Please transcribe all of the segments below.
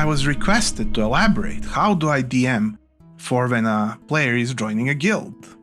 I was requested to elaborate. How do I DM for when a player is joining a guild?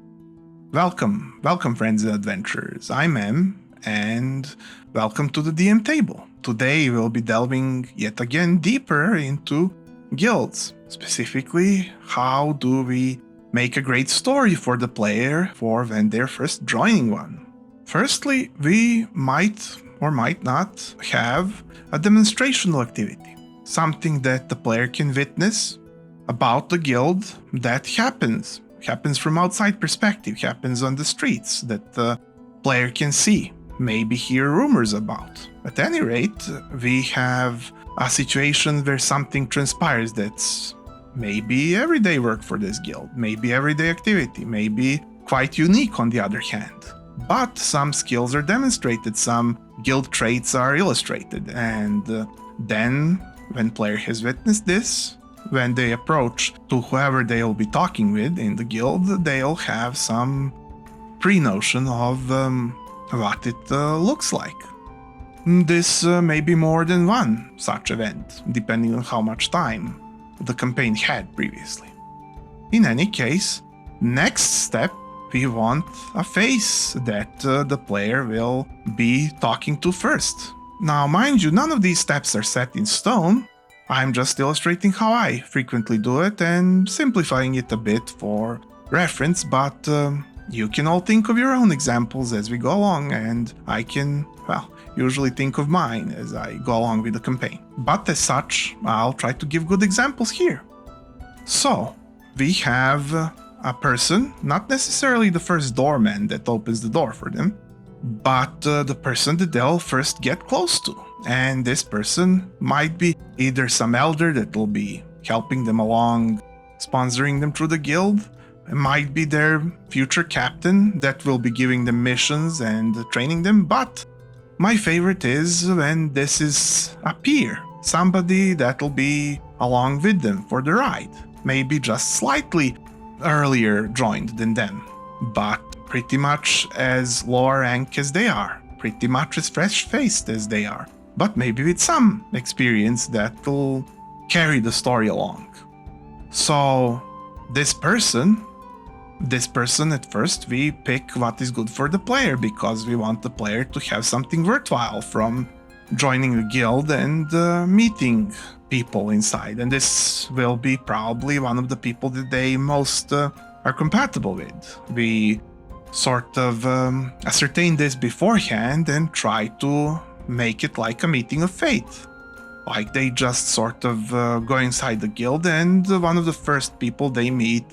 Welcome friends and adventurers. I'm M, and welcome to the DM table. Today we'll be delving yet again deeper into guilds. Specifically, how do we make a great story for the player for when they're first joining one? Firstly, we might or might not have a demonstrational activity. Something that the player can witness about the guild that happens from outside perspective, happens on the streets, that the player can see, maybe hear rumors about. At any rate, we have a situation where something transpires that's maybe everyday work for this guild, maybe everyday activity, maybe quite unique on the other hand. But some skills are demonstrated, some guild traits are illustrated, and then when player has witnessed this, when they approach to whoever they'll be talking with in the guild, they'll have some pre-notion of what it looks like. This may be more than one such event, depending on how much time the campaign had previously. In any case, next step, we want a face that the player will be talking to first. Now, mind you, none of these steps are set in stone. I'm just illustrating how I frequently do it and simplifying it a bit for reference, but you can all think of your own examples as we go along, and I can, usually think of mine as I go along with the campaign. But as such, I'll try to give good examples here. So, we have a person, not necessarily the first doorman that opens the door for them, but the person that they'll first get close to. And this person might be either some elder that will be helping them along, sponsoring them through the guild. It might be their future captain that will be giving them missions and training them. But my favorite is when this is a peer, somebody that'll be along with them for the ride. Maybe just slightly earlier joined than them, but pretty much as lower rank as they are, pretty much as fresh-faced as they are, but maybe with some experience that will carry the story along. So this person at first we pick what is good for the player, because we want the player to have something worthwhile from joining the guild and meeting people inside, and this will be probably one of the people that they most are compatible with. We sort of ascertain this beforehand and try to make it like a meeting of fate. Like they just sort of go inside the guild, and one of the first people they meet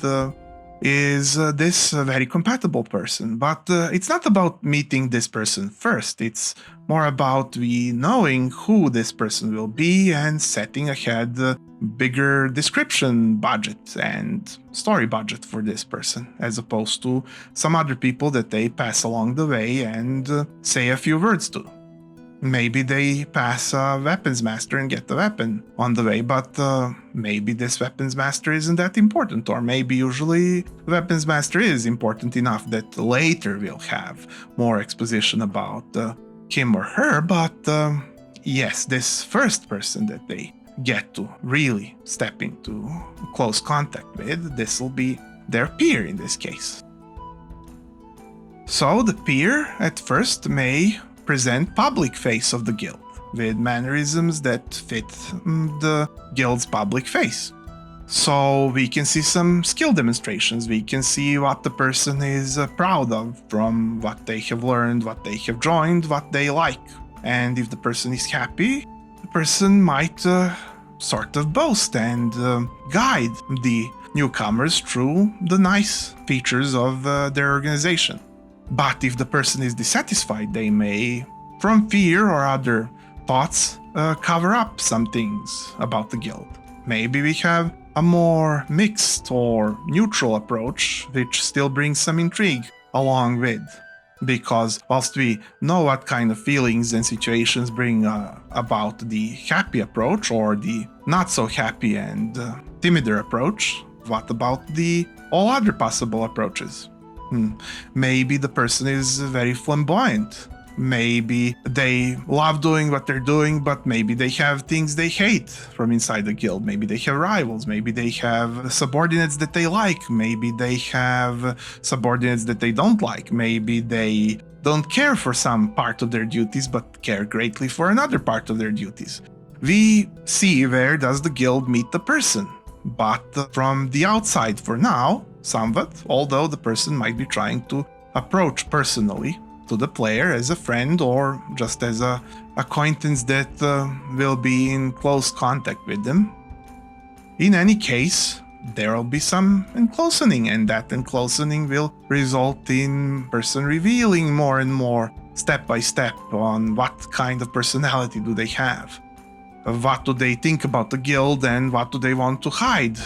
is this very compatible person. But it's not about meeting this person first, it's more about we knowing who this person will be and setting ahead a bigger description budget and story budget for this person, as opposed to some other people that they pass along the way and say a few words to. Maybe they pass a weapons master and get the weapon on the way, but maybe this weapons master isn't that important, or maybe usually the weapons master is important enough that later we'll have more exposition about him or her, but yes, this first person that they get to really step into close contact with, this will be their peer in this case. So the peer at first may present public face of the guild, with mannerisms that fit the guild's public face. So we can see some skill demonstrations, we can see what the person is proud of from what they have learned, what they have joined, what they like. And if the person is happy, the person might sort of boast and guide the newcomers through the nice features of their organization. But if the person is dissatisfied, they may, from fear or other thoughts, cover up some things about the guild. Maybe we have a more mixed or neutral approach, which still brings some intrigue along with. Because whilst we know what kind of feelings and situations bring about the happy approach or the not so happy and timider approach, what about the all other possible approaches? Maybe the person is very flamboyant. Maybe they love doing what they're doing, but maybe they have things they hate from inside the guild. Maybe they have rivals. Maybe they have subordinates that they like. Maybe they have subordinates that they don't like. Maybe they don't care for some part of their duties, but care greatly for another part of their duties. We see where does the guild meet the person, but from the outside for now, somewhat, although the person might be trying to approach personally to the player as a friend or just as a acquaintance that will be in close contact with them. In any case, there will be some enclosening, and that enclosening will result in person revealing more and more step by step on what kind of personality do they have. What do they think about the guild and what do they want to hide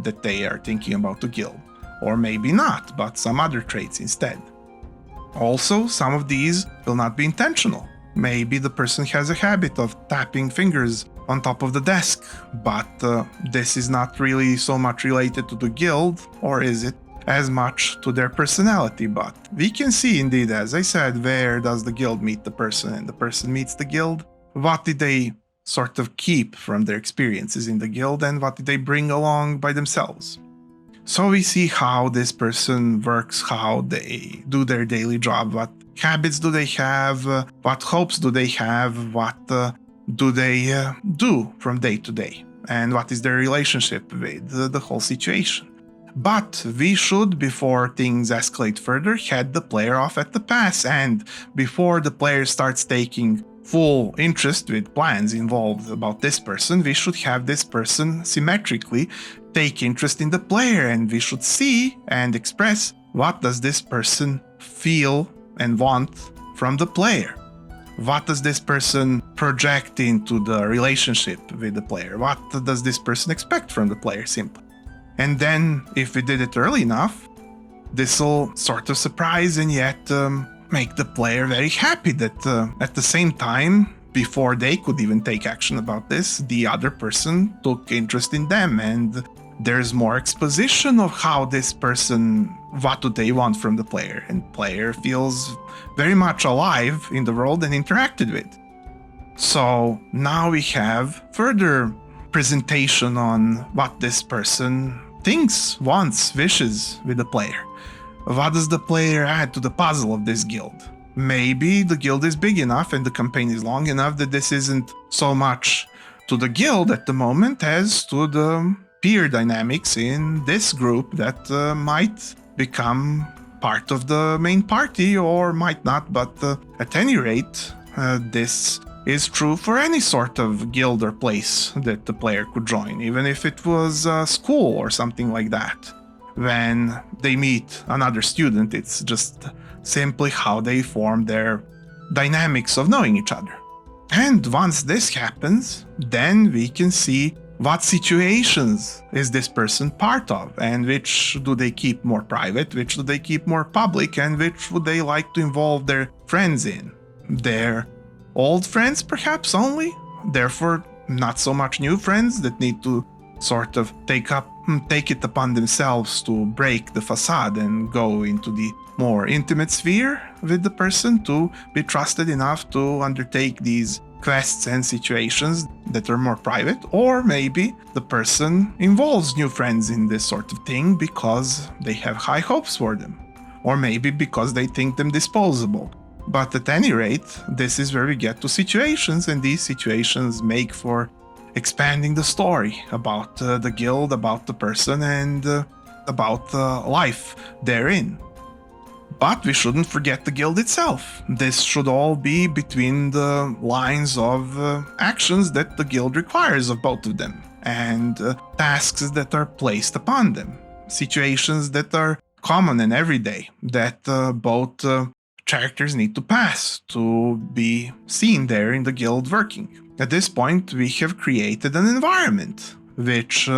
that they are thinking about the guild? Or maybe not, but some other traits instead. Also, some of these will not be intentional. Maybe the person has a habit of tapping fingers on top of the desk, but this is not really so much related to the guild, or is it as much to their personality? But we can see indeed, as I said, where does the guild meet the person and the person meets the guild? What did they sort of keep from their experiences in the guild and what did they bring along by themselves? So we see how this person works, how they do their daily job, what habits do they have, what hopes do they have, what do they do from day to day, and what is their relationship with the whole situation. But we should, before things escalate further, head the player off at the pass, and before the player starts taking full interest with plans involved about this person, we should have this person symmetrically take interest in the player, and we should see and express what does this person feel and want from the player. What does this person project into the relationship with the player? What does this person expect from the player simply? And then, if we did it early enough, this will sort of surprise and yet make the player very happy that at the same time, before they could even take action about this, the other person took interest in them, and there's more exposition of how this person, what do they want from the player, and player feels very much alive in the world and interacted with. So now we have further presentation on what this person thinks, wants, wishes with the player. What does the player add to the puzzle of this guild? Maybe the guild is big enough and the campaign is long enough that this isn't so much to the guild at the moment as to the peer dynamics in this group that might become part of the main party or might not, but at any rate, this is true for any sort of guild or place that the player could join, even if it was a school or something like that. When they meet another student, it's just simply how they form their dynamics of knowing each other. And once this happens, then we can see what situations is this person part of, and which do they keep more private, which do they keep more public, and which would they like to involve their friends in. Their old friends perhaps only, therefore not so much new friends that need to sort of take it upon themselves to break the facade and go into the more intimate sphere with the person to be trusted enough to undertake these quests and situations that are more private. Or maybe the person involves new friends in this sort of thing because they have high hopes for them, or maybe because they think them disposable. But at any rate, this is where we get to situations, and these situations make for expanding the story about the guild, about the person, and about life therein. But we shouldn't forget the guild itself. This should all be between the lines of actions that the guild requires of both of them, and tasks that are placed upon them, situations that are common and everyday, that both characters need to pass to be seen there in the guild working. At this point, we have created an environment which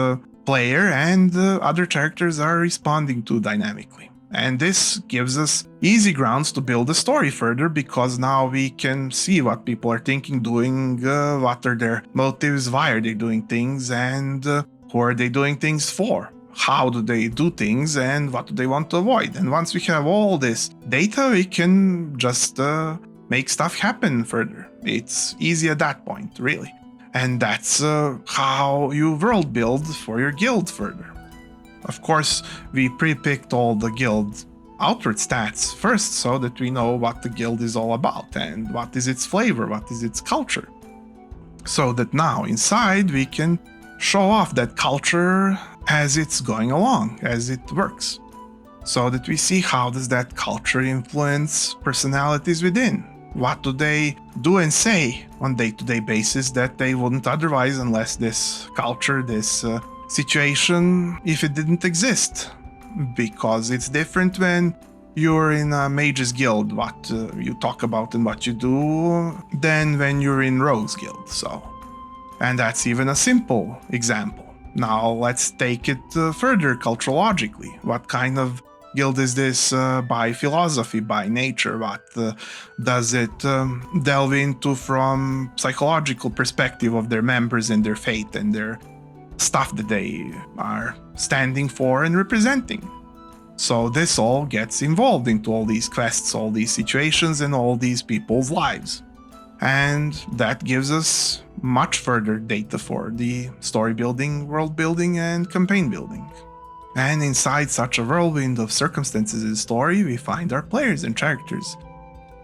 player and other characters are responding to dynamically. And this gives us easy grounds to build the story further, because now we can see what people are thinking, doing, what are their motives, why are they doing things, and who are they doing things for? How do they do things, and what do they want to avoid? And once we have all this data, we can just make stuff happen further. It's easy at that point, really. And that's how you world build for your guild further. Of course, we pre-picked all the guild outward stats first so that we know what the guild is all about and what is its flavor, what is its culture. So that now inside we can show off that culture as it's going along, as it works. So that we see how does that culture influence personalities within. What do they do and say on day-to-day basis that they wouldn't otherwise unless this culture, this situation, if it didn't exist? Because it's different when you're in a mage's guild, what you talk about and what you do, than when you're in rogue's guild. And that's even a simple example. Now let's take it further culturologically. What kind of guild is this by philosophy, by nature? What does it delve into from psychological perspective of their members and their faith and their stuff that they are standing for and representing? So this all gets involved into all these quests, all these situations, and all these people's lives. And that gives us much further data for the story building, world building, and campaign building. And inside such a whirlwind of circumstances in the story, we find our players and characters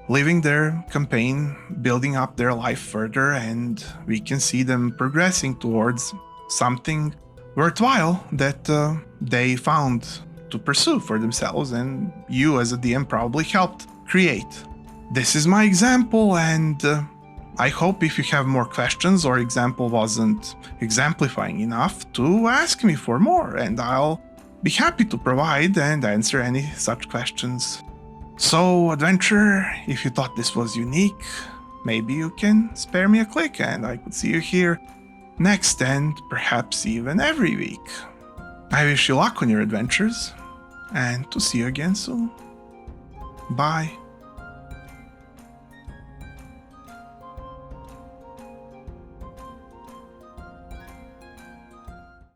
living their campaign, building up their life further, and we can see them progressing towards something worthwhile that they found to pursue for themselves, and you as a DM probably helped create. This is my example, and I hope if you have more questions or example wasn't exemplifying enough to ask me for more, and I'll be happy to provide and answer any such questions. So, adventurer, if you thought this was unique, maybe you can spare me a click and I could see you here next and perhaps even every week. I wish you luck on your adventures and to see you again soon. Bye.